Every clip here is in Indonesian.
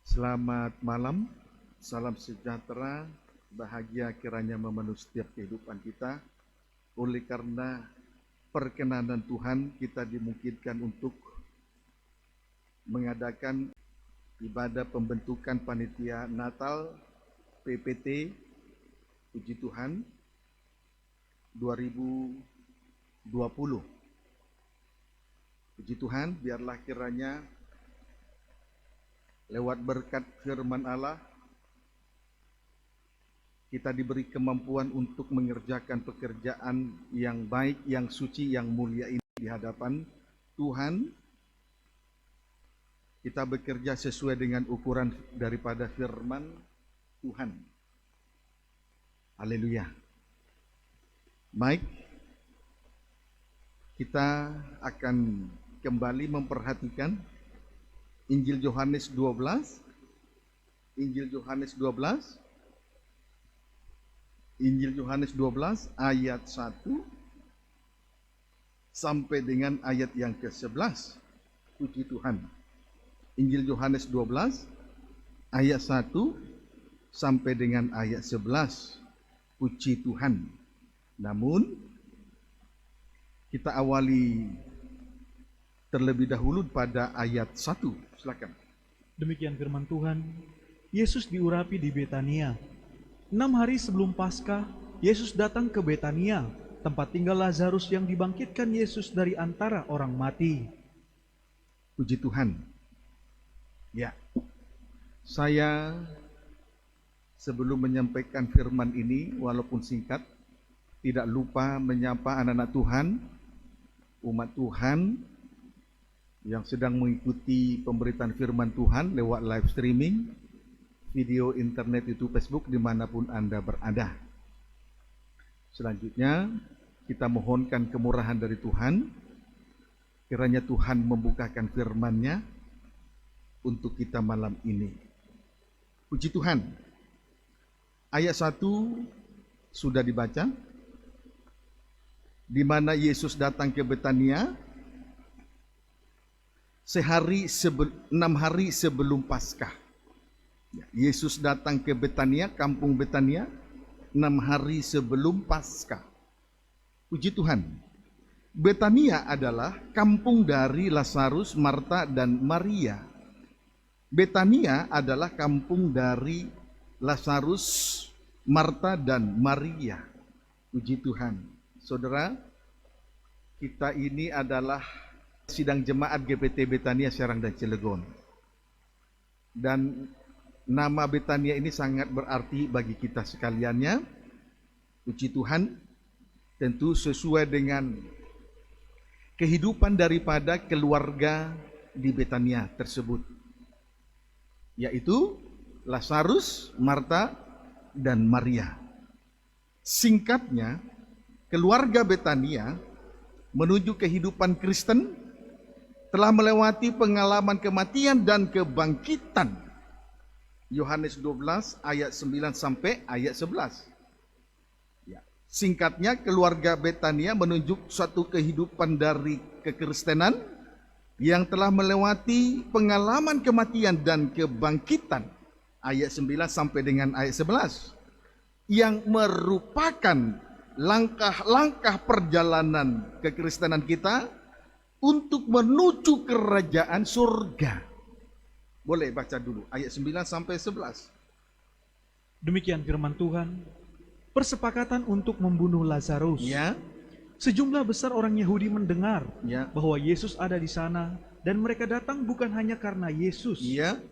Selamat malam, salam sejahtera, bahagia kiranya memenuhi setiap kehidupan kita. Oleh karena perkenanan Tuhan, kita dimungkinkan untuk mengadakan ibadah pembentukan panitia Natal PPT Puji Tuhan 2020. Puji Tuhan, biarlah kiranya lewat berkat firman Allah, kita diberi kemampuan untuk mengerjakan pekerjaan yang baik, yang suci, yang mulia ini di hadapan Tuhan. Kita bekerja sesuai dengan ukuran daripada firman Tuhan. Haleluya. Baik, kita akan kembali memperhatikan Injil Yohanes 12, Injil Yohanes 12, Injil Yohanes 12 ayat 1 sampai dengan ayat yang ke-11. Puji Tuhan. Injil Yohanes 12 ayat 1 sampai dengan ayat 11. Puji Tuhan. Namun kita awali terlebih dahulu pada ayat 1. Silakan. Demikian firman Tuhan. Yesus diurapi di Betania. 6 hari sebelum Paskah, Yesus datang ke Betania, tempat tinggal Lazarus yang dibangkitkan Yesus dari antara orang mati. Puji Tuhan. Ya, saya sebelum menyampaikan firman ini, walaupun singkat, tidak lupa menyapa anak-anak Tuhan, umat Tuhan yang sedang mengikuti pemberitaan firman Tuhan lewat live streaming, video internet, YouTube, Facebook, dimanapun Anda berada. Selanjutnya, kita mohonkan kemurahan dari Tuhan, kiranya Tuhan membukakan firman-Nya untuk kita malam ini. Puji Tuhan. Ayat 1 sudah dibaca, di mana Yesus datang ke Betania 6 hari sebelum Paskah. Yesus datang ke Betania, kampung Betania, 6 hari sebelum Paskah. Puji Tuhan. Betania adalah kampung dari Lazarus, Marta, dan Maria. Betania adalah kampung dari Lazarus, Marta, dan Maria. Puji Tuhan. Saudara, kita ini adalah sidang jemaat GPT Betania Serang dan Cilegon. Dan nama Betania ini sangat berarti bagi kita sekaliannya. Puji Tuhan, tentu sesuai dengan kehidupan daripada keluarga di Betania tersebut, yaitu Lazarus, Marta, dan Maria. Singkatnya, keluarga Betania menuju kehidupan Kristen telah melewati pengalaman kematian dan kebangkitan. Yohanes 12 ayat 9 sampai ayat 11. Ya. Singkatnya, keluarga Betania menunjuk suatu kehidupan dari kekristenan yang telah melewati pengalaman kematian dan kebangkitan. Ayat 9 sampai dengan ayat 11. Yang merupakan langkah-langkah perjalanan kekristenan kita untuk menuju kerajaan surga. Boleh baca dulu ayat 9 sampai 11. Demikian firman Tuhan. Persepakatan untuk membunuh Lazarus. Ya. Sejumlah besar orang Yahudi mendengar bahwa Yesus ada di sana, dan mereka datang bukan hanya karena Yesus,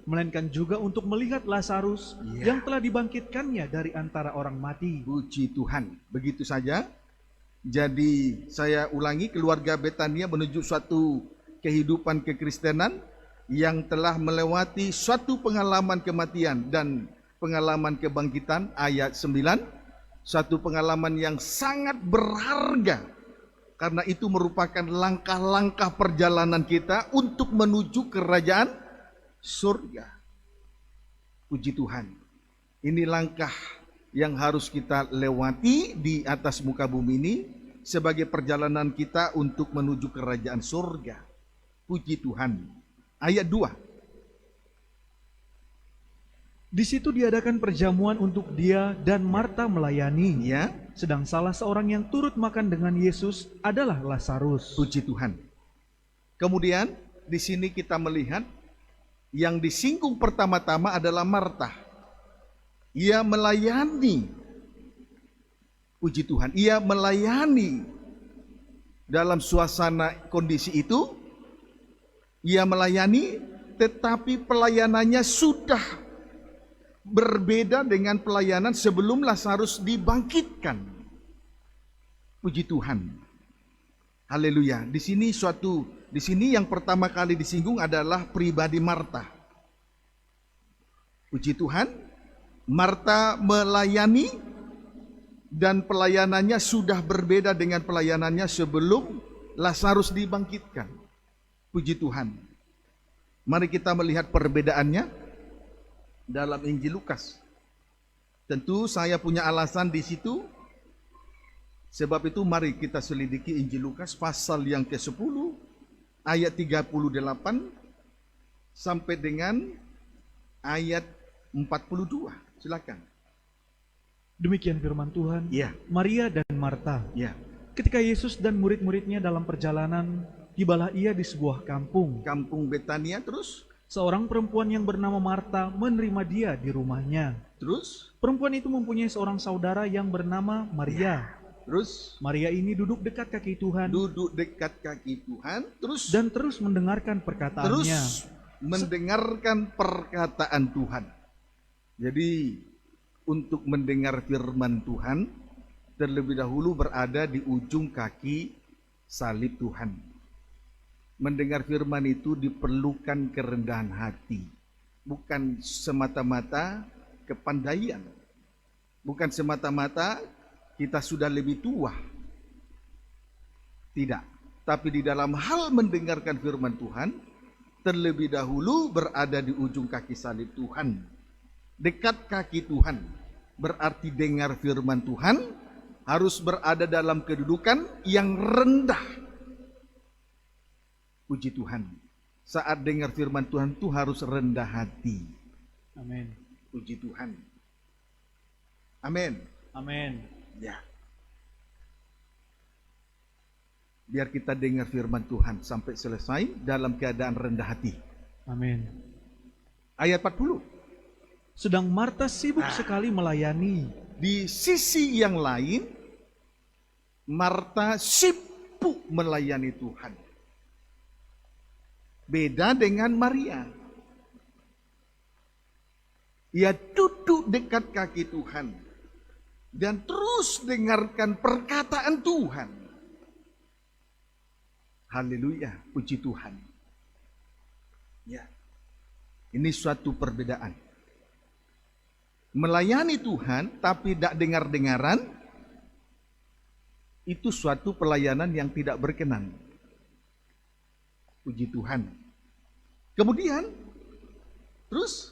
melainkan juga untuk melihat Lazarus yang telah dibangkitkannya dari antara orang mati. Puji Tuhan. Begitu saja. Jadi saya ulangi, keluarga Betania menuju suatu kehidupan kekristenan yang telah melewati suatu pengalaman kematian dan pengalaman kebangkitan. Ayat 9, suatu pengalaman yang sangat berharga, karena itu merupakan langkah-langkah perjalanan kita untuk menuju kerajaan surga. Puji Tuhan. Ini langkah yang harus kita lewati di atas muka bumi ini sebagai perjalanan kita untuk menuju kerajaan surga. Puji Tuhan. Ayat 2. Di situ diadakan perjamuan untuk dia dan Marta melayani. Ya. Sedang salah seorang yang turut makan dengan Yesus adalah Lazarus. Puji Tuhan. Kemudian di sini kita melihat yang disinggung pertama-tama adalah Marta. Ia melayani. Puji Tuhan, ia melayani dalam suasana kondisi itu. Ia melayani, tetapi pelayanannya sudah berbeda dengan pelayanan sebelum Lazarus dibangkitkan. Puji Tuhan. Haleluya. Di sini yang pertama kali disinggung adalah pribadi Marta. Puji Tuhan. Marta melayani dan pelayanannya sudah berbeda dengan pelayanannya sebelum Lazarus dibangkitkan. Puji Tuhan. Mari kita melihat perbedaannya dalam Injil Lukas. Tentu saya punya alasan di situ. Sebab itu mari kita selidiki Injil Lukas pasal yang ke-10 ayat 38 sampai dengan ayat 42. Silakan. Demikian firman Tuhan. Ya. Maria dan Marta. Ya. Ketika Yesus dan murid-muridnya dalam perjalanan, tibalah ia di sebuah kampung. Kampung Betania. Terus? Seorang perempuan yang bernama Marta menerima dia di rumahnya. Terus? Perempuan itu mempunyai seorang saudara yang bernama Maria. Terus? Maria ini duduk dekat kaki Tuhan. Duduk dekat kaki Tuhan. Terus? Dan terus mendengarkan perkataannya. Terus mendengarkan perkataan Tuhan. Jadi untuk mendengar firman Tuhan, terlebih dahulu berada di ujung kaki salib Tuhan. Mendengar firman itu diperlukan kerendahan hati, bukan semata-mata kepandaian, bukan semata-mata kita sudah lebih tua. Tidak, tapi di dalam hal mendengarkan firman Tuhan, terlebih dahulu berada di ujung kaki salib Tuhan, dekat kaki Tuhan. Berarti dengar firman Tuhan harus berada dalam kedudukan yang rendah. Puji Tuhan. Saat dengar firman Tuhan itu harus rendah hati. Amin. Puji Tuhan. Amin. Amin. Ya. Biar kita dengar firman Tuhan sampai selesai dalam keadaan rendah hati. Amin. Ayat 40. Sedang Marta sibuk sekali melayani. Di sisi yang lain, Marta sibuk melayani Tuhan. Beda dengan Maria. Ia duduk dekat kaki Tuhan dan terus dengarkan perkataan Tuhan. Haleluya, puji Tuhan. Ya. Ini suatu perbedaan. Melayani Tuhan tapi tidak dengar-dengaran, itu suatu pelayanan yang tidak berkenan. Puji Tuhan. Kemudian, terus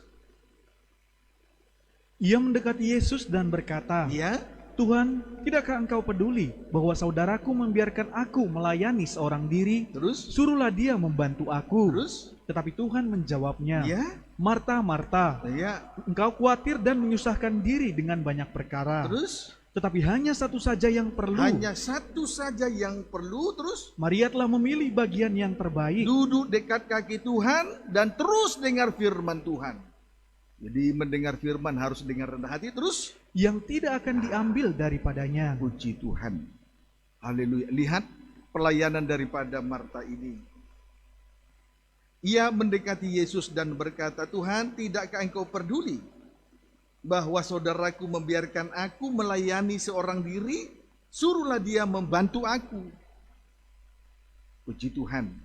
ia mendekati Yesus dan berkata, ya, Tuhan, tidakkah engkau peduli bahwa saudaraku membiarkan aku melayani seorang diri? Terus? Suruhlah dia membantu aku. Terus? Tetapi Tuhan menjawabnya, ya, Marta, Marta, ya, engkau khawatir dan menyusahkan diri dengan banyak perkara. Terus? Tetapi hanya satu saja yang perlu. Hanya satu saja yang perlu. Terus? Maria telah memilih bagian yang terbaik. Duduk dekat kaki Tuhan dan terus dengar firman Tuhan. Jadi mendengar firman harus dengar rendah hati. Terus? Yang tidak akan diambil daripadanya. Puji Tuhan. Haleluya. Lihat pelayanan daripada Marta ini. Ia mendekati Yesus dan berkata, Tuhan, tidakkah engkau peduli bahwa saudaraku membiarkan aku melayani seorang diri? Suruhlah dia membantu aku. Puji Tuhan.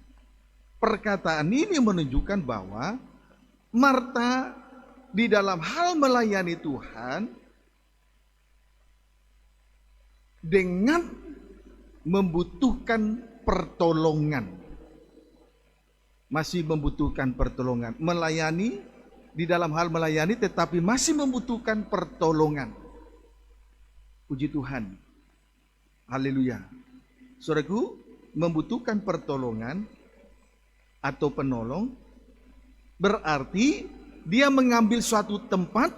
Perkataan ini menunjukkan bahwa Marta di dalam hal melayani Tuhan dengan membutuhkan pertolongan. Masih membutuhkan pertolongan. Melayani, di dalam hal melayani tetapi masih membutuhkan pertolongan. Puji Tuhan. Haleluya. Saudaraku, membutuhkan pertolongan atau penolong berarti dia mengambil suatu tempat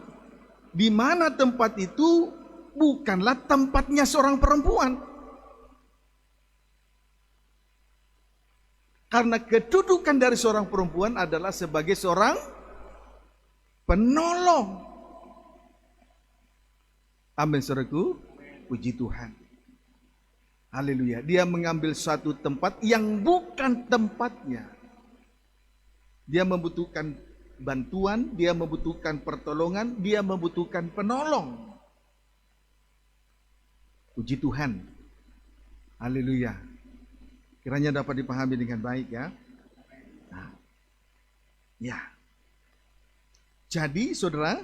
di mana tempat itu bukanlah tempatnya seorang perempuan. Karena kedudukan dari seorang perempuan adalah sebagai seorang penolong. Amin, saudaraku. Puji Tuhan. Haleluya. Dia mengambil suatu tempat yang bukan tempatnya. Dia membutuhkan bantuan, dia membutuhkan pertolongan, dia membutuhkan penolong. Puji Tuhan. Haleluya. Kiranya dapat dipahami dengan baik ya. Nah, ya. Jadi saudara,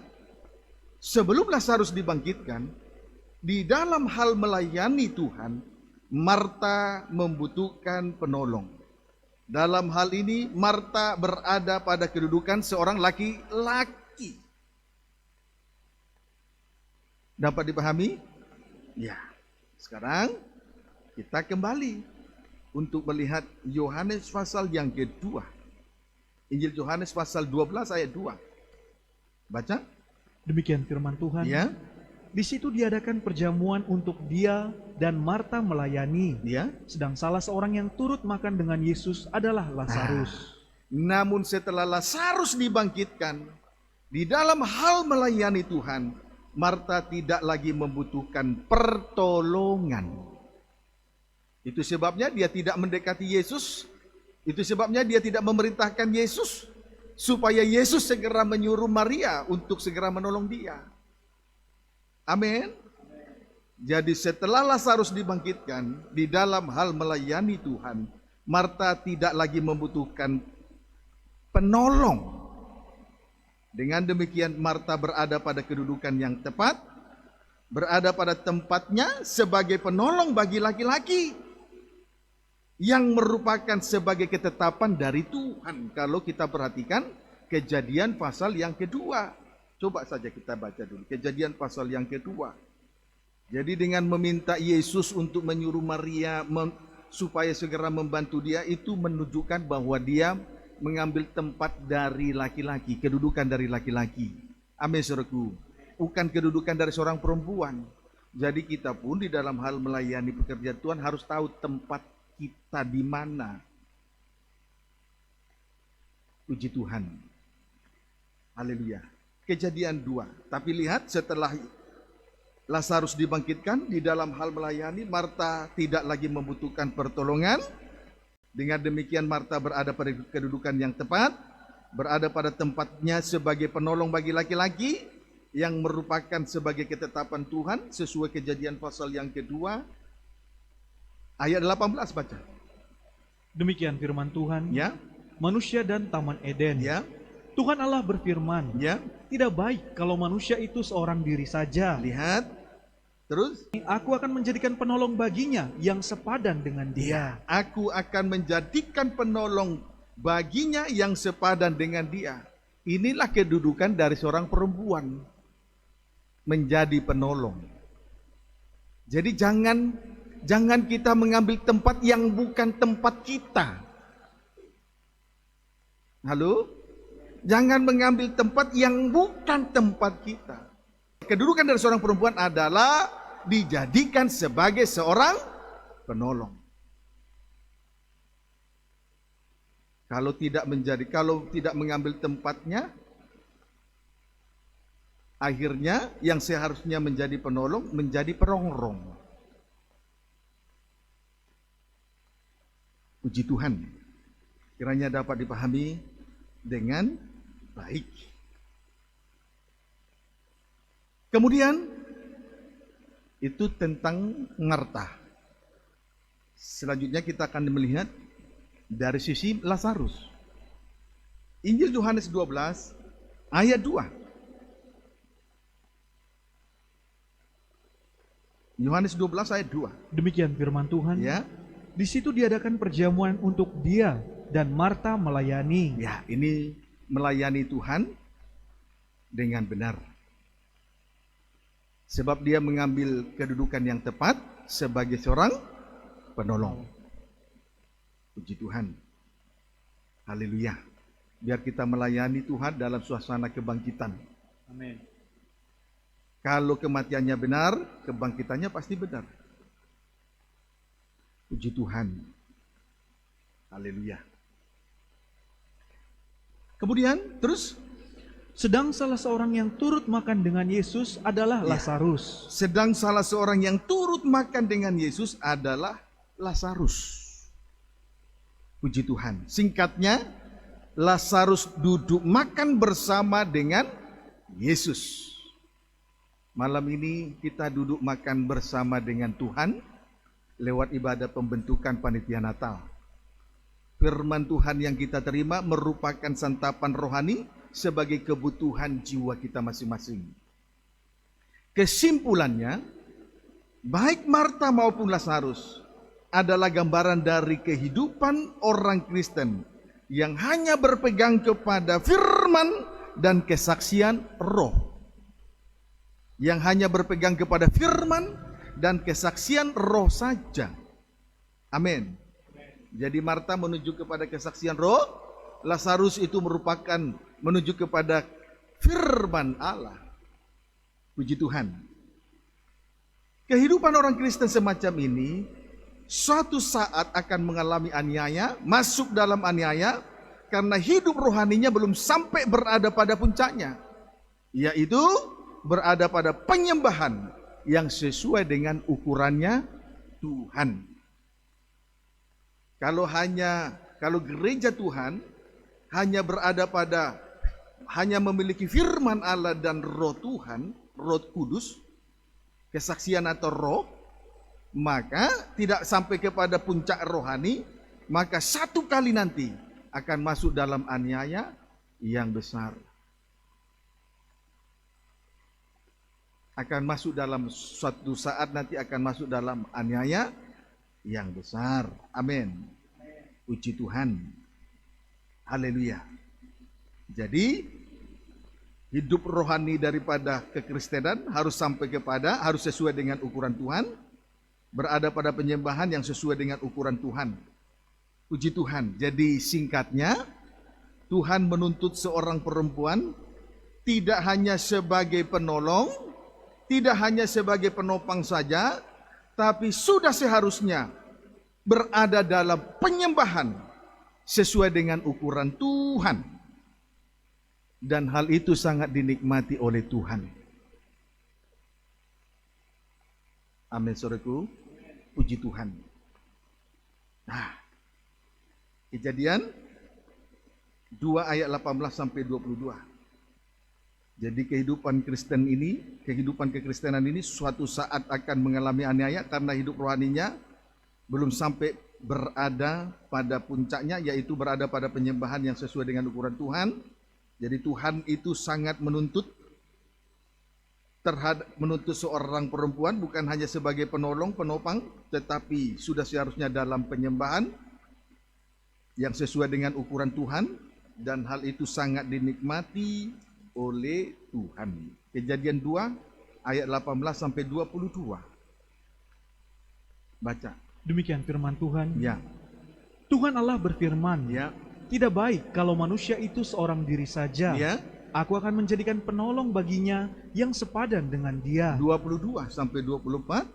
sebelum Lazarus dibangkitkan, di dalam hal melayani Tuhan, Marta membutuhkan penolong. Dalam hal ini Marta berada pada kedudukan seorang laki-laki. Dapat dipahami? Ya. Sekarang kita kembali untuk melihat Yohanes pasal yang kedua. Injil Yohanes pasal 12 ayat 2. Baca. Demikian firman Tuhan. Ya. Di situ diadakan perjamuan untuk dia dan Marta melayani. Ya. Sedang salah seorang yang turut makan dengan Yesus adalah Lazarus. Namun setelah Lazarus dibangkitkan, di dalam hal melayani Tuhan, Marta tidak lagi membutuhkan pertolongan. Itu sebabnya dia tidak mendekati Yesus. Itu sebabnya dia tidak memerintahkan Yesus supaya Yesus segera menyuruh Maria untuk segera menolong dia. Amin. Jadi setelah Lazarus dibangkitkan, di dalam hal melayani Tuhan, Marta tidak lagi membutuhkan penolong. Dengan demikian Marta berada pada kedudukan yang tepat, berada pada tempatnya sebagai penolong bagi laki-laki, yang merupakan sebagai ketetapan dari Tuhan. Kalau kita perhatikan Kejadian pasal yang kedua. Coba saja kita baca dulu Kejadian pasal yang kedua. Jadi dengan meminta Yesus untuk menyuruh Maria supaya segera membantu dia, itu menunjukkan bahwa dia mengambil tempat dari laki-laki, kedudukan dari laki-laki. Amin, saudaraku. Bukan kedudukan dari seorang perempuan. Jadi kita pun di dalam hal melayani pekerjaan Tuhan harus tahu tempat kita di mana. Puji Tuhan. Haleluya. Kejadian 2. Tapi lihat, setelah Lazarus dibangkitkan, di dalam hal melayani, Marta tidak lagi membutuhkan pertolongan. Dengan demikian Marta berada pada kedudukan yang tepat, berada pada tempatnya sebagai penolong bagi laki-laki, yang merupakan sebagai ketetapan Tuhan, sesuai Kejadian pasal yang kedua, ayat 18 baca. Demikian firman Tuhan. Ya. Manusia dan Taman Eden. Ya. Tuhan Allah berfirman, ya, tidak baik kalau manusia itu seorang diri saja. Lihat, terus, aku akan menjadikan penolong baginya yang sepadan dengan dia. Aku akan menjadikan penolong baginya yang sepadan dengan dia. Inilah kedudukan dari seorang perempuan, menjadi penolong. Jadi jangan kita mengambil tempat yang bukan tempat kita. Halo? Jangan mengambil tempat yang bukan tempat kita. Kedudukan dari seorang perempuan adalah dijadikan sebagai seorang penolong. Kalau tidak mengambil tempatnya, akhirnya yang seharusnya menjadi penolong menjadi perongrong. Puji Tuhan. Kiranya dapat dipahami dengan baik. Kemudian itu tentang Marta. Selanjutnya kita akan melihat dari sisi Lazarus. Injil Yohanes 12 ayat 2. Yohanes 12 ayat 2. Demikian firman Tuhan. Ya. Di situ diadakan perjamuan untuk dia dan Marta melayani. Ya, ini melayani Tuhan dengan benar. Sebab dia mengambil kedudukan yang tepat sebagai seorang penolong. Puji Tuhan. Haleluya. biar kita melayani Tuhan dalam suasana kebangkitan. Amin. Kalau kematiannya benar, kebangkitannya pasti benar. Puji Tuhan. Haleluya. Kemudian terus, sedang salah seorang yang turut makan dengan Yesus adalah Lazarus. Sedang salah seorang yang turut makan dengan Yesus adalah Lazarus. Puji Tuhan. Singkatnya, Lazarus duduk makan bersama dengan Yesus. Malam ini kita duduk makan bersama dengan Tuhan lewat ibadah pembentukan panitia Natal. Firman Tuhan yang kita terima merupakan santapan rohani sebagai kebutuhan jiwa kita masing-masing. Kesimpulannya, baik Marta maupun Lazarus adalah gambaran dari kehidupan orang Kristen yang hanya berpegang kepada firman dan kesaksian roh. Yang hanya berpegang kepada firman dan kesaksian roh saja. Amin. Jadi Marta menuju kepada kesaksian roh, Lazarus itu merupakan menuju kepada firman Allah. Puji Tuhan. Kehidupan orang Kristen semacam ini suatu saat akan mengalami aniaya, masuk dalam aniaya karena hidup rohaninya belum sampai berada pada puncaknya, yaitu berada pada penyembahan yang sesuai dengan ukurannya Tuhan. Kalau gereja Tuhan hanya memiliki firman Allah dan roh Tuhan, roh kudus, kesaksian atau roh, maka tidak sampai kepada puncak rohani, maka satu kali nanti akan masuk dalam aniaya yang besar. Akan masuk dalam suatu saat nanti akan masuk dalam aniaya yang besar. Amin. Puji Tuhan. Haleluya. Jadi hidup rohani daripada kekristenan harus sesuai dengan ukuran Tuhan, berada pada penyembahan yang sesuai dengan ukuran Tuhan. Puji Tuhan. Jadi singkatnya, Tuhan menuntut seorang perempuan tidak hanya sebagai penolong, tidak hanya sebagai penopang saja, tapi sudah seharusnya berada dalam penyembahan sesuai dengan ukuran Tuhan. Dan hal itu sangat dinikmati oleh Tuhan. Amin, saudaraku. Puji Tuhan. Nah, Kejadian 2 ayat 18 sampai 22. Jadi kehidupan kekristenan ini suatu saat akan mengalami aniaya karena hidup rohaninya belum sampai berada pada puncaknya, yaitu berada pada penyembahan yang sesuai dengan ukuran Tuhan. Jadi Tuhan itu sangat menuntut seorang perempuan bukan hanya sebagai penolong, penopang, tetapi sudah seharusnya dalam penyembahan yang sesuai dengan ukuran Tuhan, dan hal itu sangat dinikmati oleh Tuhan. Kejadian 2 ayat 18 sampai 22. Baca. Demikian firman Tuhan. Ya. Tuhan Allah berfirman, ya, tidak baik kalau manusia itu seorang diri saja. Ya. Aku akan menjadikan penolong baginya yang sepadan dengan dia. 22 sampai 24.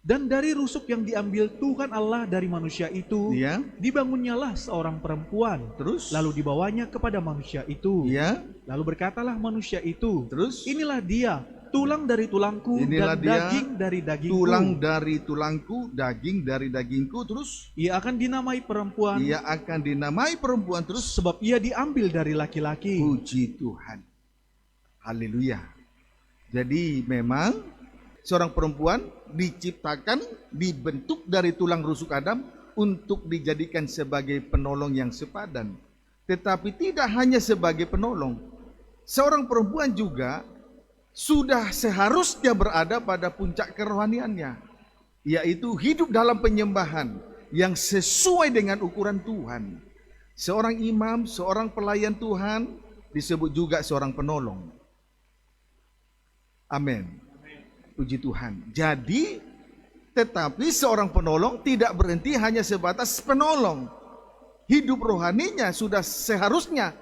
Dan dari rusuk yang diambil Tuhan Allah dari manusia itu, ya, dibangunnyalah seorang perempuan. Terus? Lalu dibawanya kepada manusia itu. Ya. Lalu berkatalah manusia itu, terus? Inilah dia, tulang dari tulangku, inilah dan dia, daging dari dagingku. Tulang dari tulangku, daging dari dagingku. Terus? Ia akan dinamai perempuan. Ia akan dinamai perempuan. Terus? Sebab ia diambil dari laki-laki. Puji Tuhan. Haleluya. Jadi memang seorang perempuan diciptakan, dibentuk dari tulang rusuk Adam untuk dijadikan sebagai penolong yang sepadan. Tetapi tidak hanya sebagai penolong. Seorang perempuan juga sudah seharusnya berada pada puncak kerohaniannya, yaitu hidup dalam penyembahan yang sesuai dengan ukuran Tuhan. Seorang imam, seorang pelayan Tuhan disebut juga seorang penolong. Amin. Puji Tuhan. Jadi, tetapi seorang penolong tidak berhenti hanya sebatas penolong. hidup rohaninya sudah seharusnya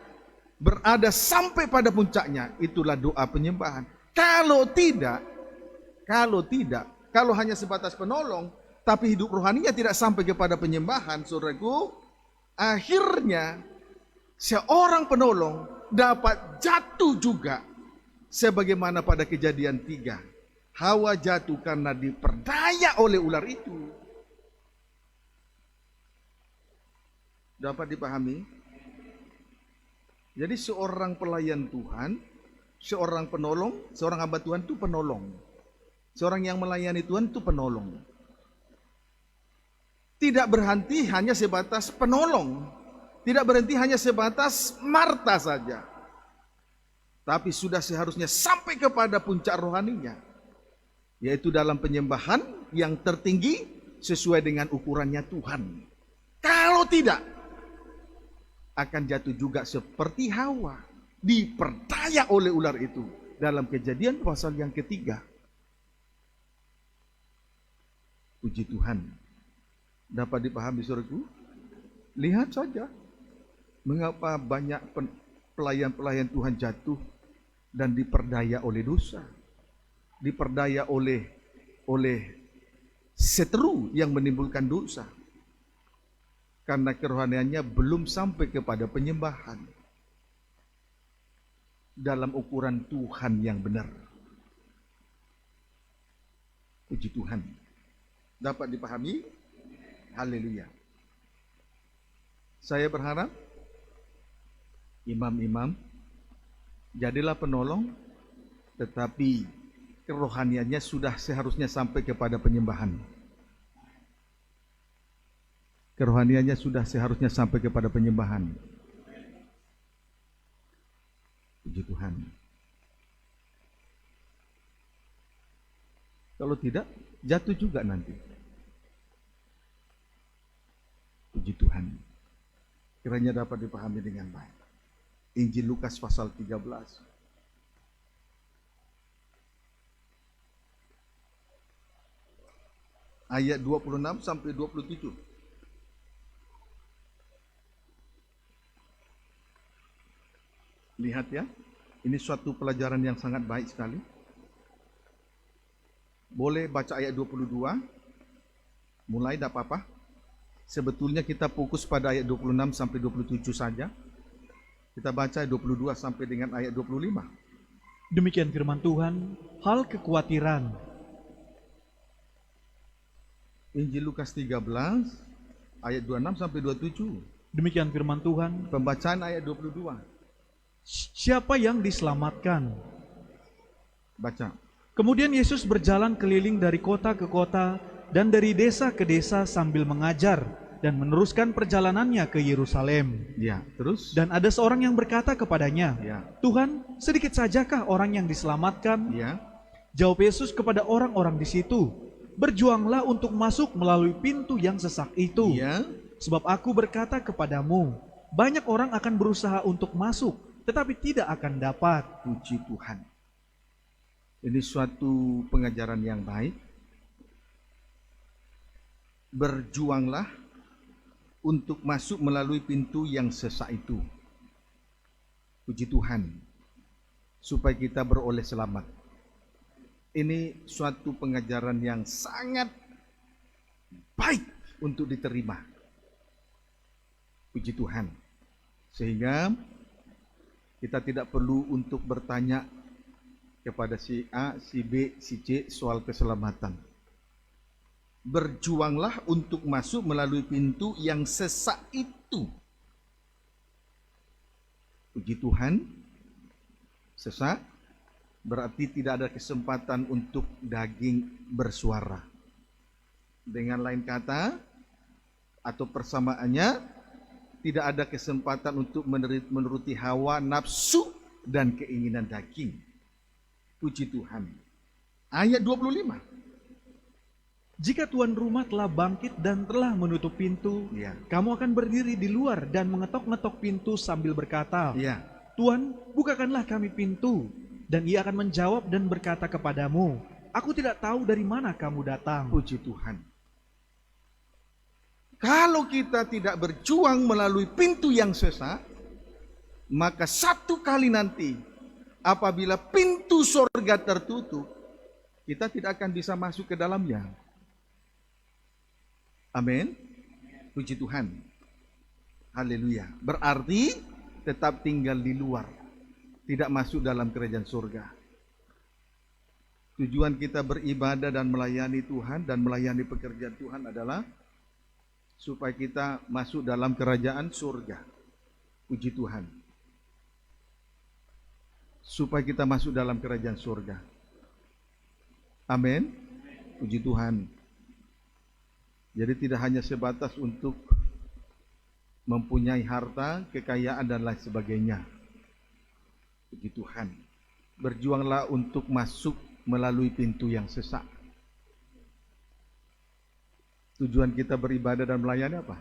berada sampai pada puncaknya, itulah doa penyembahan. Kalau hanya sebatas penolong, tapi hidup rohaninya tidak sampai kepada penyembahan, saudaraku, akhirnya seorang penolong dapat jatuh juga. Sebagaimana pada Kejadian 3, Hawa jatuh karena diperdaya oleh ular itu. Dapat dipahami? Jadi seorang pelayan Tuhan, seorang penolong, seorang hamba Tuhan itu penolong. Seorang yang melayani Tuhan itu penolong. Tidak berhenti hanya sebatas penolong. Tidak berhenti hanya sebatas Marta saja. Tapi sudah seharusnya sampai kepada puncak rohaninya. Yaitu dalam penyembahan yang tertinggi sesuai dengan ukurannya Tuhan. Kalau tidak, akan jatuh juga seperti Hawa, diperdaya oleh ular itu dalam Kejadian pasal yang ketiga. Puji Tuhan. Dapat dipahami, saudaraku? Lihat saja mengapa banyak pelayan-pelayan Tuhan jatuh dan diperdaya oleh dosa, diperdaya oleh seteru yang menimbulkan dosa. Karena kerohaniannya belum sampai kepada penyembahan dalam ukuran Tuhan yang benar. Puji Tuhan. Dapat dipahami? Haleluya. Saya berharap imam-imam jadilah penolong, tetapi kerohaniannya sudah seharusnya sampai kepada penyembahan. Kerohaniannya sudah seharusnya sampai kepada penyembahan. Puji Tuhan. Kalau tidak, jatuh juga nanti. Puji Tuhan. Kiranya dapat dipahami dengan baik. Injil Lukas pasal 13. Ayat 26 sampai 27. Lihat ya, ini suatu pelajaran yang sangat baik sekali. Boleh baca ayat 22, mulai tidak apa-apa. Sebetulnya kita fokus pada ayat 26 sampai 27 saja. Kita baca ayat 22 sampai dengan ayat 25. Demikian firman Tuhan, hal kekhawatiran. Injil Lukas 13, ayat 26 sampai 27. Demikian firman Tuhan. Pembacaan ayat 22. Siapa yang diselamatkan? Baca. Kemudian Yesus berjalan keliling dari kota ke kota dan dari desa ke desa sambil mengajar dan meneruskan perjalanannya ke Yerusalem. Ya, terus? Dan ada seorang yang berkata kepadanya, ya, Tuhan, sedikit sajakah orang yang diselamatkan? Ya. Jawab Yesus kepada orang-orang di situ, berjuanglah untuk masuk melalui pintu yang sesak itu. Ya. Sebab aku berkata kepadamu, banyak orang akan berusaha untuk masuk, tetapi tidak akan dapat. Puji Tuhan. Ini suatu pengajaran yang baik. Berjuanglah untuk masuk melalui pintu yang sesak itu. Puji Tuhan. Supaya kita beroleh selamat. Ini suatu pengajaran yang sangat baik untuk diterima. Puji Tuhan. Sehingga kita tidak perlu untuk bertanya kepada si A, si B, si C soal keselamatan. Berjuanglah untuk masuk melalui pintu yang sesak itu. Puji Tuhan. Sesak berarti tidak ada kesempatan untuk daging bersuara. Dengan lain kata, atau persamaannya, tidak ada kesempatan untuk menuruti hawa nafsu dan keinginan daging. Puji Tuhan. Ayat 25. Jika tuan rumah telah bangkit dan telah menutup pintu, ya, kamu akan berdiri di luar dan mengetok-ngetok pintu sambil berkata, ya, Tuan, bukakanlah kami pintu. Dan ia akan menjawab dan berkata kepadamu, aku tidak tahu dari mana kamu datang. Puji Tuhan. Kalau kita tidak berjuang melalui pintu yang sesak, maka satu kali nanti apabila pintu surga tertutup, kita tidak akan bisa masuk ke dalamnya. Amin. Puji Tuhan. Haleluya. Berarti tetap tinggal di luar, tidak masuk dalam kerajaan surga. Tujuan kita beribadah dan melayani Tuhan dan melayani pekerjaan Tuhan adalah supaya kita masuk dalam kerajaan surga. Puji Tuhan. Supaya kita masuk dalam kerajaan surga. Amin. Puji Tuhan. Jadi tidak hanya sebatas untuk mempunyai harta, kekayaan dan lain sebagainya. Puji Tuhan. Berjuanglah untuk masuk melalui pintu yang sesak. Tujuan kita beribadah dan melayani apa?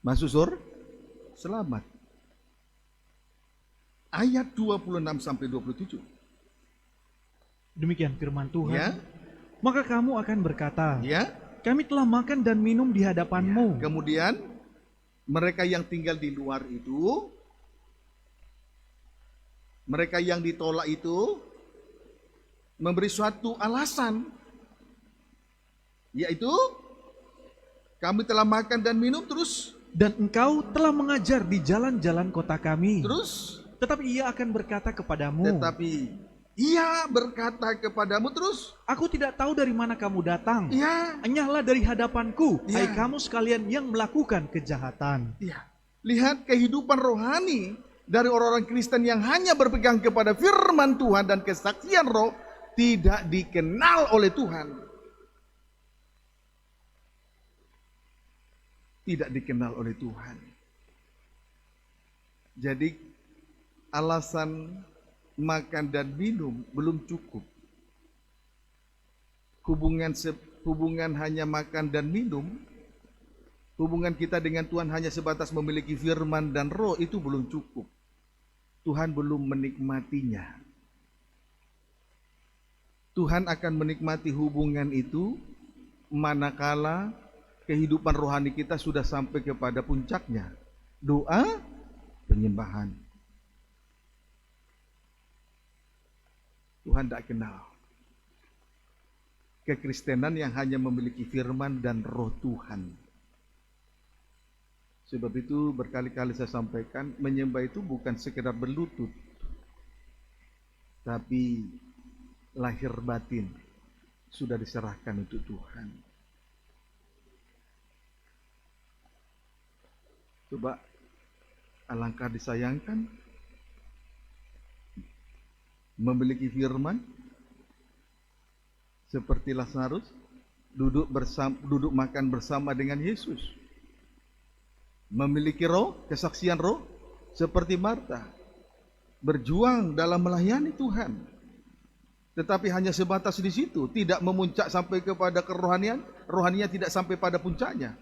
Masuk surga? Selamat. Ayat 26 sampai 27. Demikian firman Tuhan. Ya. Maka kamu akan berkata, ya, kami telah makan dan minum di hadapanmu. Ya. Kemudian mereka yang tinggal di luar itu, mereka yang ditolak itu memberi suatu alasan, yaitu kami telah makan dan minum, terus dan engkau telah mengajar di jalan-jalan kota kami. Terus tetapi ia akan berkata kepadamu, terus aku tidak tahu dari mana kamu datang. Ya. Enyahlah dari hadapanku, Ya. hai kamu sekalian yang melakukan kejahatan. Ya. Lihat kehidupan rohani dari orang-orang Kristen yang hanya berpegang kepada firman Tuhan dan kesaksian roh, tidak dikenal oleh Tuhan. Tidak dikenal oleh Tuhan. Jadi alasan makan dan minum belum cukup. Hubungan hanya makan dan minum, hubungan kita dengan Tuhan hanya sebatas memiliki firman dan roh, itu belum cukup. Tuhan belum menikmatinya. Tuhan akan menikmati hubungan itu manakala kehidupan rohani kita sudah sampai kepada puncaknya. Doa, penyembahan. Tuhan tidak kenal kekristenan yang hanya memiliki firman dan roh Tuhan. Sebab itu berkali-kali saya sampaikan, menyembah itu bukan sekedar berlutut, tapi lahir batin sudah diserahkan untuk Tuhan. Coba, alangkah disayangkan memiliki firman seperti Lazarus, duduk makan bersama dengan Yesus. Memiliki roh, kesaksian roh seperti Marta, berjuang dalam melayani Tuhan. Tetapi hanya sebatas di situ, tidak memuncak sampai kepada kerohanian, rohaninya tidak sampai pada puncaknya.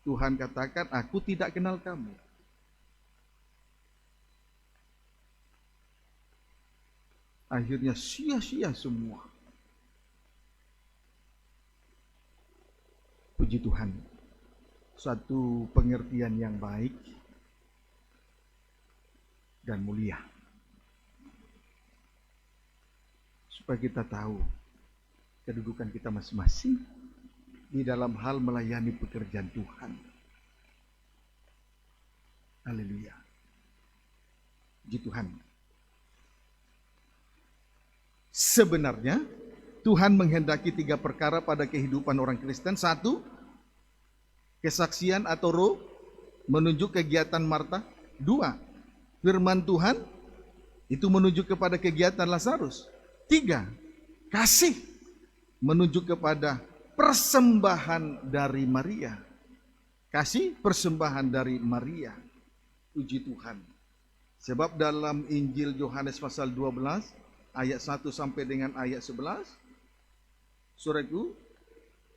Tuhan katakan, aku tidak kenal kamu. Akhirnya sia-sia semua. Puji Tuhan. Satu pengertian yang baik dan mulia. Supaya kita tahu kedudukan kita masing-masing di dalam hal melayani pekerjaan Tuhan. Haleluya. Puji Tuhan. Sebenarnya Tuhan menghendaki 3 perkara pada kehidupan orang Kristen. 1, kesaksian atau roh menunjuk kegiatan Marta. 2, firman Tuhan itu menunjuk kepada kegiatan Lazarus. 3, kasih menunjuk kepada persembahan dari Maria. Kasih, persembahan dari Maria. Puji Tuhan. Sebab dalam Injil Yohanes pasal 12 ayat 1 sampai dengan ayat 11, saudaraku,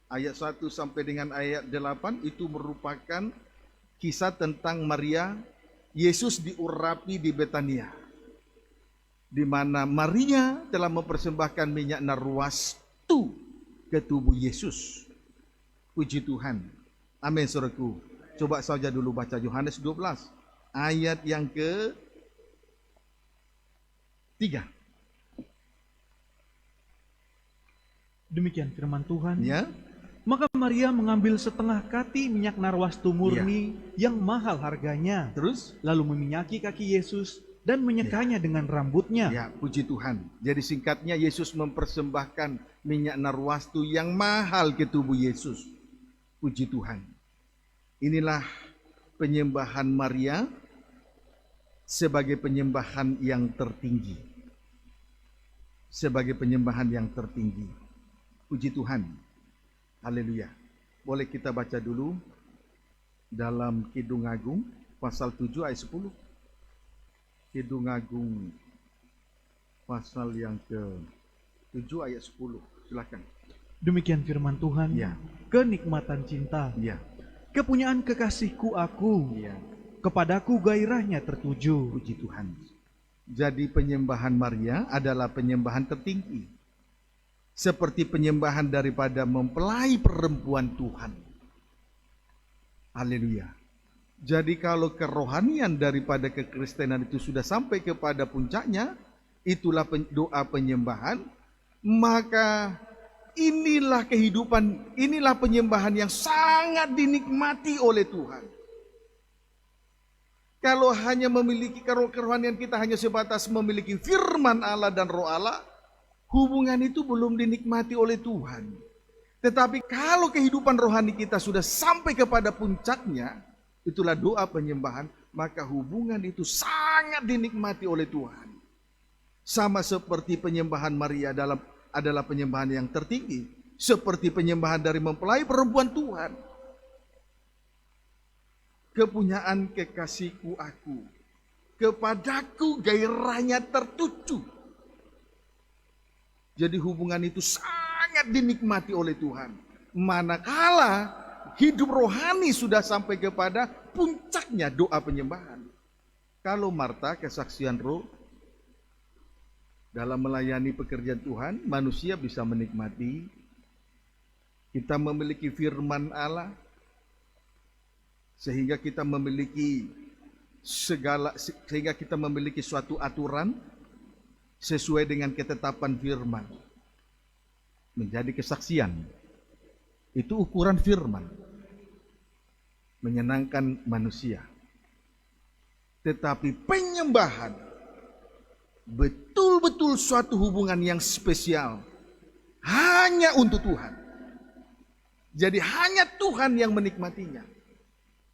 ayat 1 sampai dengan ayat 8 itu merupakan kisah tentang Maria. Yesus diurapi di Betania, di mana Maria telah mempersembahkan minyak narwastu ke tubuh Yesus. Puji Tuhan. Amin, saudaraku. Coba saja dulu baca Yohanes 12 ayat yang ke-3. Demikian firman Tuhan. Ya. Maka Maria mengambil setengah kati minyak narwastu murni yang mahal harganya. Terus lalu meminyaki kaki Yesus dan menyekanya dengan rambutnya. Ya, puji Tuhan. Jadi singkatnya, Yesus mempersembahkan minyak narwastu yang mahal ke tubuh Yesus. Puji Tuhan. Inilah penyembahan Maria sebagai penyembahan yang tertinggi. Sebagai penyembahan yang tertinggi. Puji Tuhan. Haleluya. Boleh kita baca dulu dalam Kidung Agung pasal 7 ayat 10. Kidung Agung pasal yang ke-7 ayat 10. Silakan. Demikian firman Tuhan. Ya. Kenikmatan cinta. Ya. Kepunyaan kekasihku aku. Ya. Kepadaku gairahnya tertuju. Puji Tuhan. Jadi penyembahan Maria adalah penyembahan tertinggi. Seperti penyembahan daripada mempelai perempuan Tuhan. Haleluya. Jadi kalau kerohanian daripada kekristenan itu sudah sampai kepada puncaknya, itulah doa penyembahan, maka inilah kehidupan, inilah penyembahan yang sangat dinikmati oleh Tuhan. Kalau hanya memiliki kerohanian kita hanya sebatas memiliki firman Allah dan roh Allah, hubungan itu belum dinikmati oleh Tuhan. Tetapi kalau kehidupan rohani kita sudah sampai kepada puncaknya, itulah doa penyembahan, maka hubungan itu sangat dinikmati oleh Tuhan. Sama seperti penyembahan Maria adalah penyembahan yang tertinggi, seperti penyembahan dari mempelai perempuan Tuhan. Kepunyaan kekasihku aku, kepadaku gairahnya tertuju. Jadi hubungan itu sangat dinikmati oleh Tuhan. Manakala hidup rohani sudah sampai kepada puncaknya doa penyembahan. Kalau Marta kesaksian roh dalam melayani pekerjaan Tuhan, manusia bisa menikmati. Kita memiliki firman Allah, sehingga kita memiliki sehingga kita memiliki suatu aturan sesuai dengan ketetapan firman. Menjadi kesaksian. Itu ukuran firman. Menyenangkan manusia. Tetapi penyembahan betul-betul suatu hubungan yang spesial. Hanya untuk Tuhan. Jadi hanya Tuhan yang menikmatinya.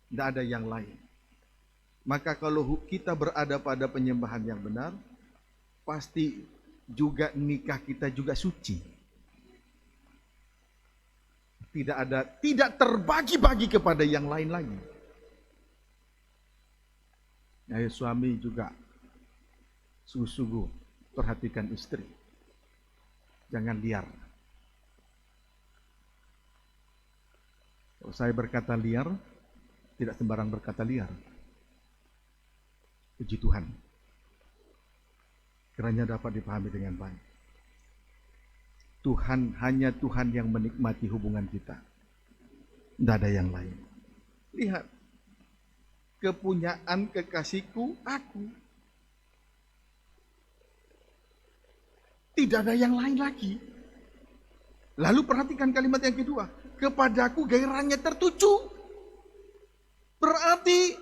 Tidak ada yang lain. Maka kalau kita berada pada penyembahan yang benar, pasti juga nikah kita juga suci. Tidak terbagi-bagi kepada yang lain lagi. Ya, suami juga sungguh-sungguh perhatikan istri. Jangan liar. Kalau saya berkata liar, tidak sembarang berkata liar. Puji Tuhan. Kiranya dapat dipahami dengan baik. Tuhan, hanya Tuhan yang menikmati hubungan kita. Tidak ada yang lain. Lihat. Kepunyaan kekasihku aku. Tidak ada yang lain lagi. Lalu perhatikan kalimat yang kedua. Kepadaku gairahnya tertuju. Berarti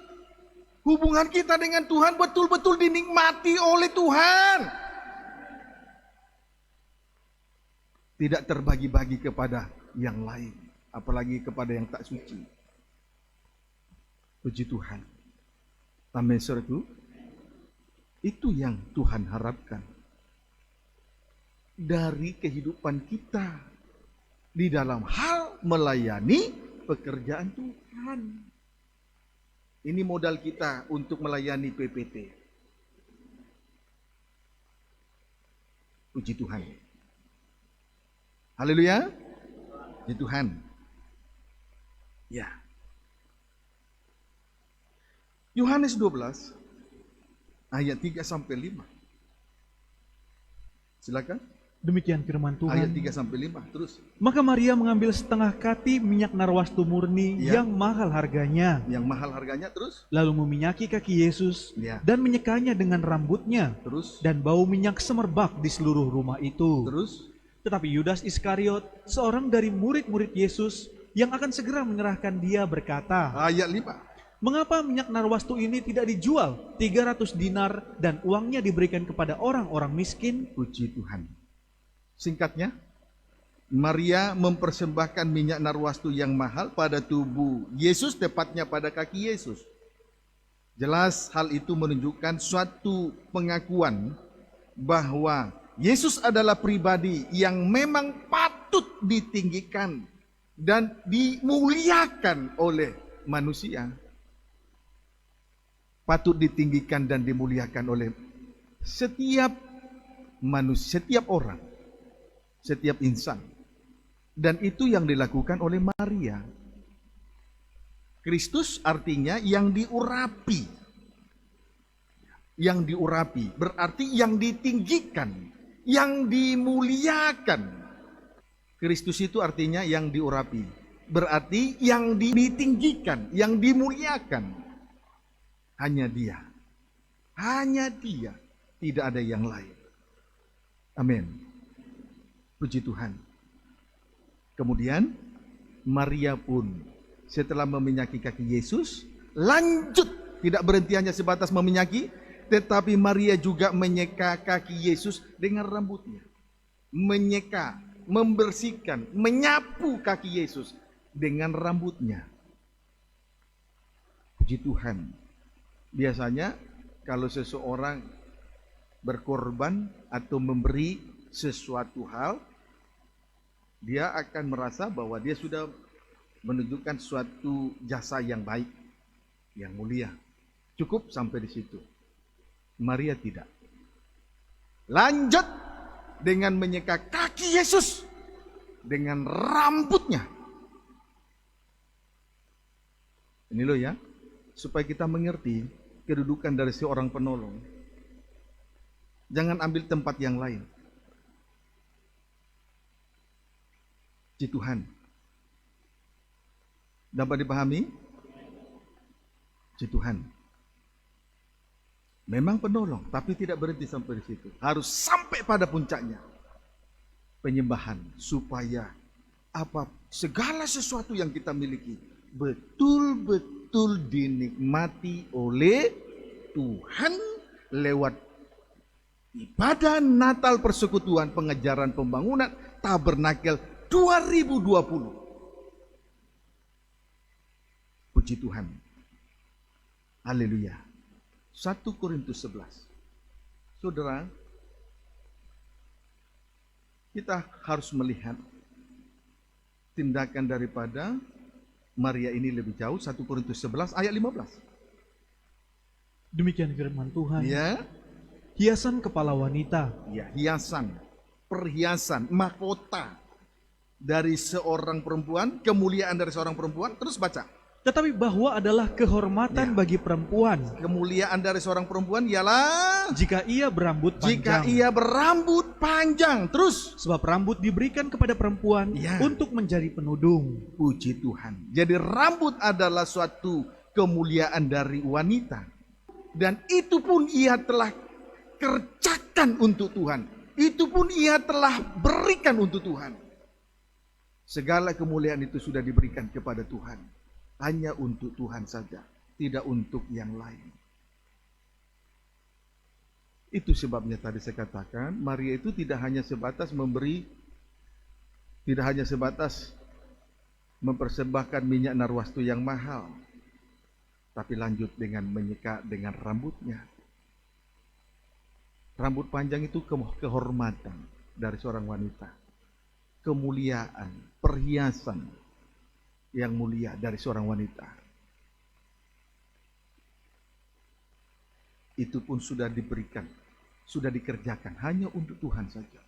hubungan kita dengan Tuhan betul-betul dinikmati oleh Tuhan. Tidak terbagi-bagi kepada yang lain. Apalagi kepada yang tak suci. Puji Tuhan. Amin, saudaraku. Itu yang Tuhan harapkan. Dari kehidupan kita. Di dalam hal melayani pekerjaan Tuhan. Ini modal kita untuk melayani PPT. Puji Tuhan. Haleluya. Puji Tuhan. Ya. Yohanes 12 ayat 3 sampai 5. Silakan. Demikian firman Tuhan. Ayat 3 sampai 5 terus. Maka Maria mengambil setengah kati minyak narwastu murni yang mahal harganya. Yang mahal harganya terus. Lalu meminyaki kaki Yesus dan menyekanya dengan rambutnya. Terus. Dan bau minyak semerbak di seluruh rumah itu. Terus. Tetapi Yudas Iskariot, seorang dari murid-murid Yesus yang akan segera menyerahkan dia, berkata, ayat 5, mengapa minyak narwastu ini tidak dijual 300 dinar dan uangnya diberikan kepada orang-orang miskin? Puji Tuhan. Singkatnya, Maria mempersembahkan minyak narwastu yang mahal pada tubuh Yesus, tepatnya pada kaki Yesus. Jelas hal itu menunjukkan suatu pengakuan bahwa Yesus adalah pribadi yang memang patut ditinggikan dan dimuliakan oleh manusia. Patut ditinggikan dan dimuliakan oleh setiap manusia, setiap orang, setiap insan. Dan itu yang dilakukan oleh Maria. Kristus artinya yang diurapi. Yang diurapi berarti yang ditinggikan, yang dimuliakan. Kristus itu artinya yang diurapi, berarti yang ditinggikan, yang dimuliakan. Hanya Dia. Hanya Dia, tidak ada yang lain. Amin. Puji Tuhan. Kemudian Maria pun setelah meminyaki kaki Yesus, lanjut, tidak berhenti hanya sebatas meminyaki, tetapi Maria juga menyeka kaki Yesus dengan rambutnya. Menyeka, membersihkan, menyapu kaki Yesus dengan rambutnya. Puji Tuhan. Biasanya kalau seseorang berkorban atau memberi sesuatu hal, dia akan merasa bahwa dia sudah menunjukkan suatu jasa yang baik, yang mulia. Cukup sampai di situ. Maria tidak. Lanjut dengan menyeka kaki Yesus dengan rambutnya. Ini loh ya, supaya kita mengerti kedudukan dari seorang penolong. Jangan ambil tempat yang lain. Puji Tuhan. Dapat dipahami? Puji Tuhan. Memang penolong, tapi tidak berhenti sampai di situ. Harus sampai pada puncaknya. Penyembahan supaya segala sesuatu yang kita miliki betul-betul dinikmati oleh Tuhan lewat ibadah Natal, persekutuan, pengejaran, pembangunan tabernakel 2020. Puji Tuhan. Haleluya. 1 Korintus 11. Saudara, kita harus melihat tindakan daripada Maria ini lebih jauh. 1 Korintus 11 ayat 15. Demikian firman Tuhan. Ya. Hiasan kepala wanita. Ya, hiasan, perhiasan, mahkota dari seorang perempuan, kemuliaan dari seorang perempuan. Terus baca. Tetapi bahwa adalah kehormatan bagi perempuan. Kemuliaan dari seorang perempuan ialah jika ia berambut panjang. Jika ia berambut panjang. Terus. Sebab rambut diberikan kepada perempuan untuk menjadi penudung. Puji Tuhan. Jadi rambut adalah suatu kemuliaan dari wanita. Dan itu pun ia telah kerjakan untuk Tuhan. Itu pun ia telah berikan untuk Tuhan. Segala kemuliaan itu sudah diberikan kepada Tuhan. Hanya untuk Tuhan saja, tidak untuk yang lain. Itu sebabnya tadi saya katakan, Maria itu tidak hanya sebatas memberi, tidak hanya sebatas mempersembahkan minyak narwastu yang mahal, tapi lanjut dengan menyeka dengan rambutnya. Rambut panjang itu kehormatan dari seorang wanita, kemuliaan, perhiasan yang mulia dari seorang wanita. Itu pun sudah diberikan, sudah dikerjakan hanya untuk Tuhan saja.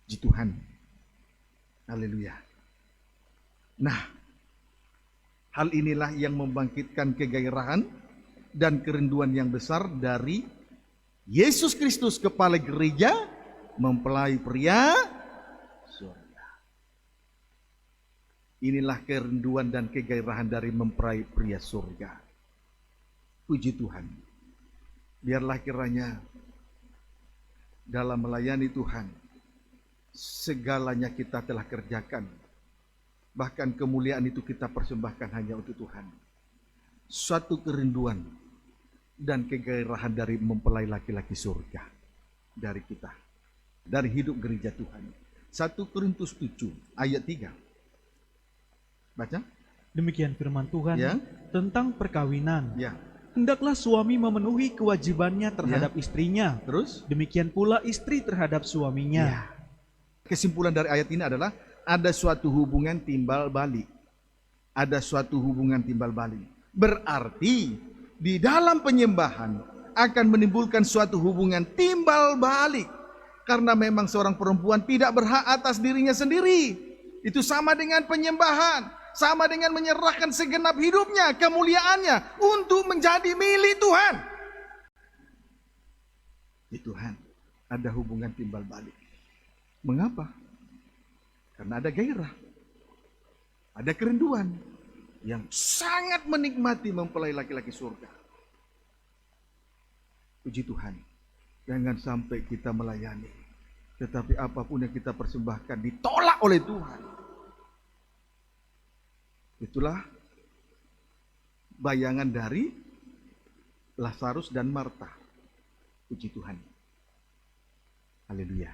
Puji Tuhan. Haleluya. Nah, hal inilah yang membangkitkan kegairahan dan kerinduan yang besar dari Yesus Kristus kepala gereja, mempelai pria surga. Inilah kerinduan dan kegairahan dari mempelai pria surga. Puji Tuhan. Biarlah kiranya dalam melayani Tuhan, segalanya kita telah kerjakan. Bahkan kemuliaan itu kita persembahkan hanya untuk Tuhan. Suatu kerinduan dan kegairahan dari mempelai laki-laki surga dari kita, dari hidup gereja Tuhan. 1 Korintus 7 ayat 3. Baca. Demikian firman Tuhan Ya. tentang perkawinan. Ya. Hendaklah suami memenuhi kewajibannya terhadap istrinya. Terus? Demikian pula istri terhadap suaminya. Ya. Kesimpulan dari ayat ini adalah ada suatu hubungan timbal balik. Ada suatu hubungan timbal balik. Berarti di dalam penyembahan akan menimbulkan suatu hubungan timbal balik. Karena memang seorang perempuan tidak berhak atas dirinya sendiri. Itu sama dengan penyembahan. Sama dengan menyerahkan segenap hidupnya, kemuliaannya untuk menjadi milik Tuhan. Di Tuhan ada hubungan timbal balik. Mengapa? Karena ada gairah. Ada kerinduan yang sangat menikmati mempelai laki-laki surga. Puji Tuhan. Jangan sampai kita melayani, tetapi apapun yang kita persembahkan ditolak oleh Tuhan. Itulah bayangan dari Lazarus dan Marta. Puji Tuhan. Haleluya.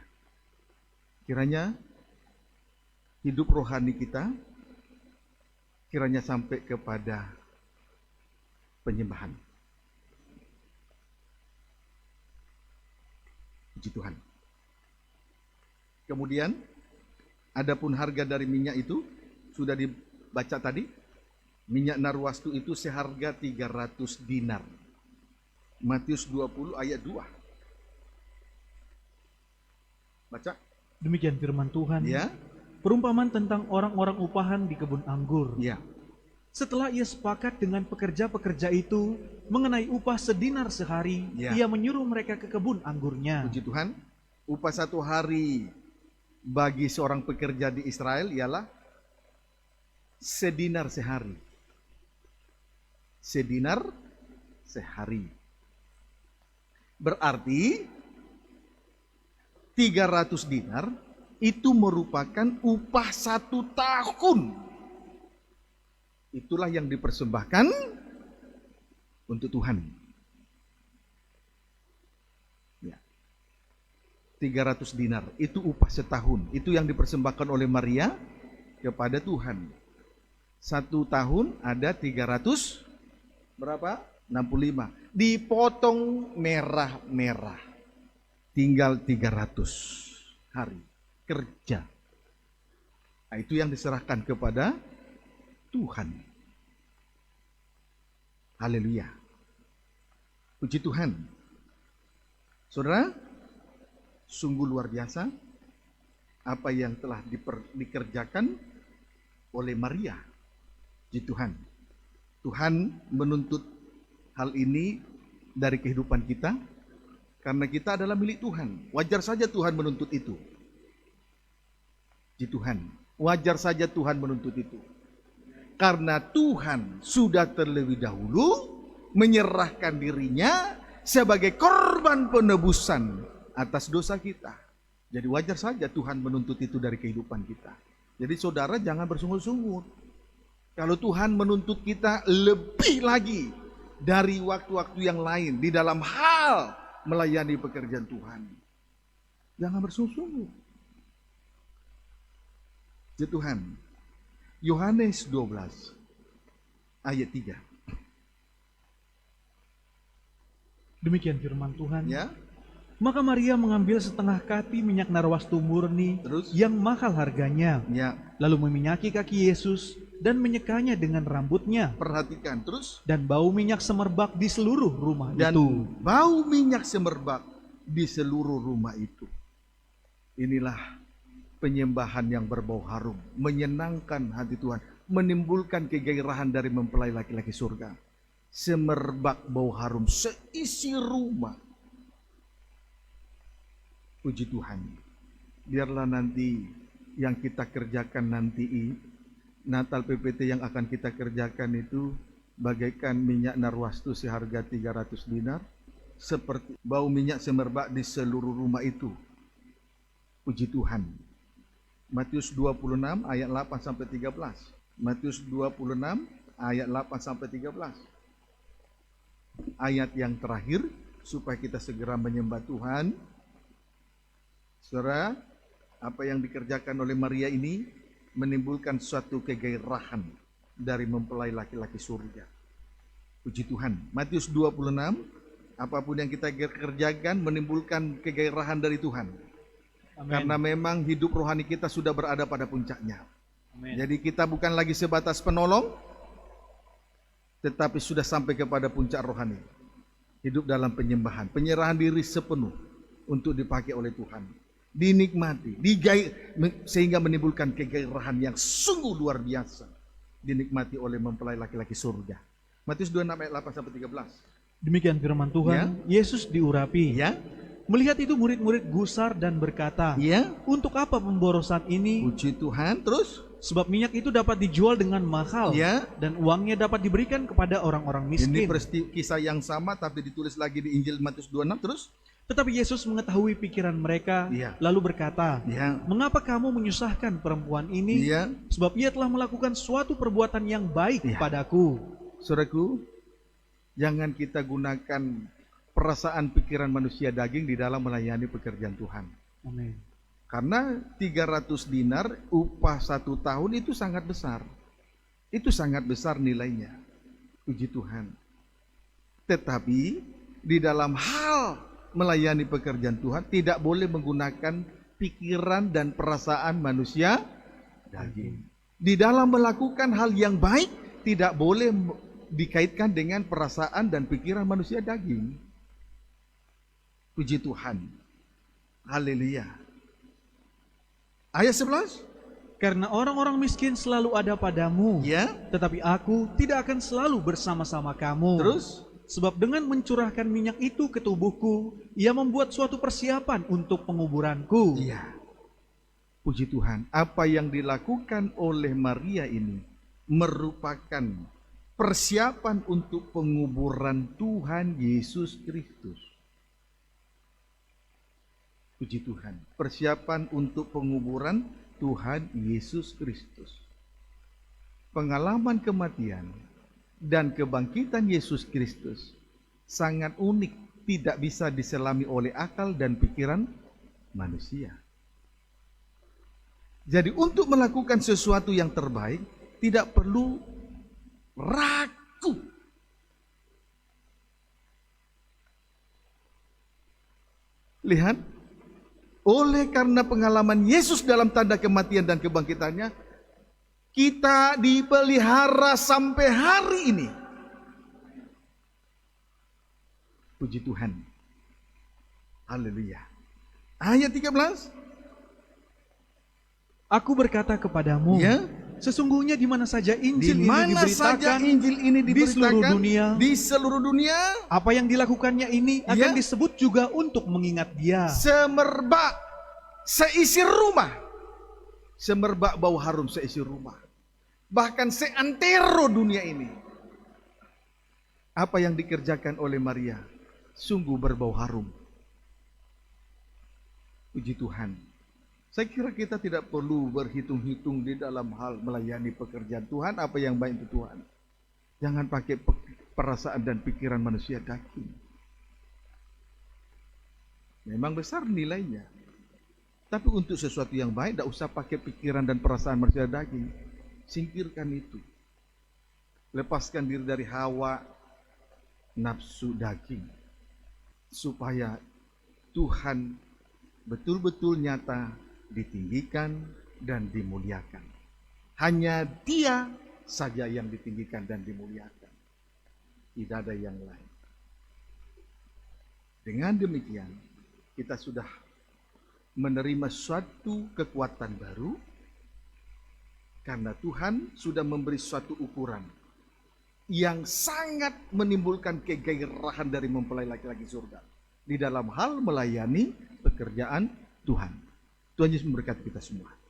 Kiranya hidup rohani kita kiranya sampai kepada penyembahan. Puji Tuhan. Kemudian adapun harga dari minyak itu sudah dibaca tadi. Minyak narwastu itu seharga 300 dinar. Matius 20 ayat 2. Baca. Demikian firman Tuhan. Ya. Perumpamaan tentang orang-orang upahan di kebun anggur. Ya. Setelah ia sepakat dengan pekerja-pekerja itu mengenai upah sedinar sehari, Ya. ia menyuruh mereka ke kebun anggurnya. Puji Tuhan. Upah 1 hari bagi seorang pekerja di Israel ialah sedinar sehari. Sedinar sehari. Berarti 300 dinar itu merupakan upah 1 tahun. Itulah yang dipersembahkan untuk Tuhan. Ya. 300 dinar itu upah setahun. Itu yang dipersembahkan oleh Maria kepada Tuhan. 1 tahun ada 300 berapa? 65. Dipotong merah-merah. Tinggal 300 hari kerja. Nah, itu yang diserahkan kepada Tuhan. Haleluya. Puji Tuhan. Saudara, sungguh luar biasa apa yang telah dikerjakan oleh Maria. Puji Tuhan. Tuhan menuntut hal ini dari kehidupan kita karena kita adalah milik Tuhan. Wajar saja Tuhan menuntut itu. Puji Tuhan. Wajar saja Tuhan menuntut itu. Karena Tuhan sudah terlebih dahulu menyerahkan dirinya sebagai korban penebusan atas dosa kita. Jadi wajar saja Tuhan menuntut itu dari kehidupan kita. Jadi saudara jangan bersungut-sungut. Kalau Tuhan menuntut kita lebih lagi dari waktu-waktu yang lain di dalam hal melayani pekerjaan Tuhan. Jangan bersungut-sungut. Ya Tuhan. Yohanes 12 ayat 3. Demikian firman Tuhan. Ya. Maka Maria mengambil setengah kati minyak narwastu murni. Terus? Yang mahal harganya. Ya. Lalu meminyaki kaki Yesus dan menyekanya dengan rambutnya. Perhatikan terus. Dan bau minyak semerbak di seluruh rumah Dan itu. bau minyak semerbak di seluruh rumah itu. Inilah penyembahan yang berbau harum, menyenangkan hati Tuhan, menimbulkan kegairahan dari mempelai laki-laki surga. Semerbak bau harum seisi rumah. Puji Tuhan. Biarlah nanti yang kita kerjakan nanti, Natal PPT yang akan kita kerjakan itu bagaikan minyak narwastu seharga 300 dinar, seperti bau minyak semerbak di seluruh rumah itu. Puji Tuhan. Matius 26 ayat 8 sampai 13. Matius 26 ayat 8 sampai 13. Ayat yang terakhir supaya kita segera menyembah Tuhan. Saudara, apa yang dikerjakan oleh Maria ini menimbulkan suatu kegairahan dari mempelai laki-laki surga. Puji Tuhan. Matius 26, apapun yang kita kerjakan menimbulkan kegairahan dari Tuhan. Amen. Karena memang hidup rohani kita sudah berada pada puncaknya. Amen. Jadi kita bukan lagi sebatas penolong, tetapi sudah sampai kepada puncak rohani. Hidup dalam penyembahan, penyerahan diri sepenuh untuk dipakai oleh Tuhan. Dinikmati, sehingga menimbulkan kegairahan yang sungguh luar biasa. Dinikmati oleh mempelai laki-laki surga. Matius 26 ayat 8 sampai 13. Demikian firman Tuhan. Ya. Yesus diurapi. Ya. Melihat itu murid-murid gusar dan berkata, ya. Untuk apa pemborosan ini? Puji Tuhan. Terus? Sebab minyak itu dapat dijual dengan mahal, ya. Dan uangnya dapat diberikan kepada orang-orang miskin. Ini kisah yang sama tapi ditulis lagi di Injil Matius 26. Terus? Tetapi Yesus mengetahui pikiran mereka, ya. Lalu berkata, ya. Mengapa kamu menyusahkan perempuan ini? Ya. Sebab ia telah melakukan suatu perbuatan yang baik, ya. Padaku. Saudaraku, jangan kita gunakan perasaan pikiran manusia daging di dalam melayani pekerjaan Tuhan. Amin. Karena 300 dinar upah 1 tahun itu sangat besar. Itu sangat besar nilainya. Puji Tuhan. Tetapi di dalam hal melayani pekerjaan Tuhan tidak boleh menggunakan pikiran dan perasaan manusia daging. Di dalam melakukan hal yang baik tidak boleh dikaitkan dengan perasaan dan pikiran manusia daging. Puji Tuhan. Haleluya. Ayat 11. Karena orang-orang miskin selalu ada padamu, ya. Tetapi aku tidak akan selalu bersama-sama kamu. Terus? Sebab dengan mencurahkan minyak itu ke tubuhku, ia membuat suatu persiapan untuk penguburanku. Iya. Puji Tuhan. Apa yang dilakukan oleh Maria ini merupakan persiapan untuk penguburan Tuhan Yesus Kristus. Puji Tuhan. Persiapan untuk penguburan Tuhan Yesus Kristus. Pengalaman kematian dan kebangkitan Yesus Kristus sangat unik, tidak bisa diselami oleh akal dan pikiran manusia. Jadi untuk melakukan sesuatu yang terbaik tidak perlu ragu. Lihat, oleh karena pengalaman Yesus dalam tanda kematian dan kebangkitannya, kita dipelihara sampai hari ini. Puji Tuhan. Haleluya. Ayat 13. Aku berkata kepadamu, ya, sesungguhnya di mana saja Injil ini diberitakan di seluruh dunia, apa yang dilakukannya ini akan disebut juga untuk mengingat dia. Semerbak seisi rumah. Semerbak bau harum seisi rumah. Bahkan seantero dunia ini. Apa yang dikerjakan oleh Maria sungguh berbau harum. Puji Tuhan. Saya kira kita tidak perlu berhitung-hitung di dalam hal melayani pekerjaan Tuhan. Apa yang baik untuk Tuhan. Jangan pakai perasaan dan pikiran manusia daging. Memang besar nilainya. Tapi untuk sesuatu yang baik, tidak usah pakai pikiran dan perasaan manusia daging. Singkirkan itu. Lepaskan diri dari hawa nafsu daging. Supaya Tuhan betul-betul nyata ditinggikan dan dimuliakan. Hanya Dia saja yang ditinggikan dan dimuliakan. Tidak ada yang lain. Dengan demikian, kita sudah menerima suatu kekuatan baru karena Tuhan sudah memberi suatu ukuran yang sangat menimbulkan kegairahan dari mempelai laki-laki surga. di dalam hal melayani pekerjaan Tuhan. Tuhan Yesus memberkati kita semua.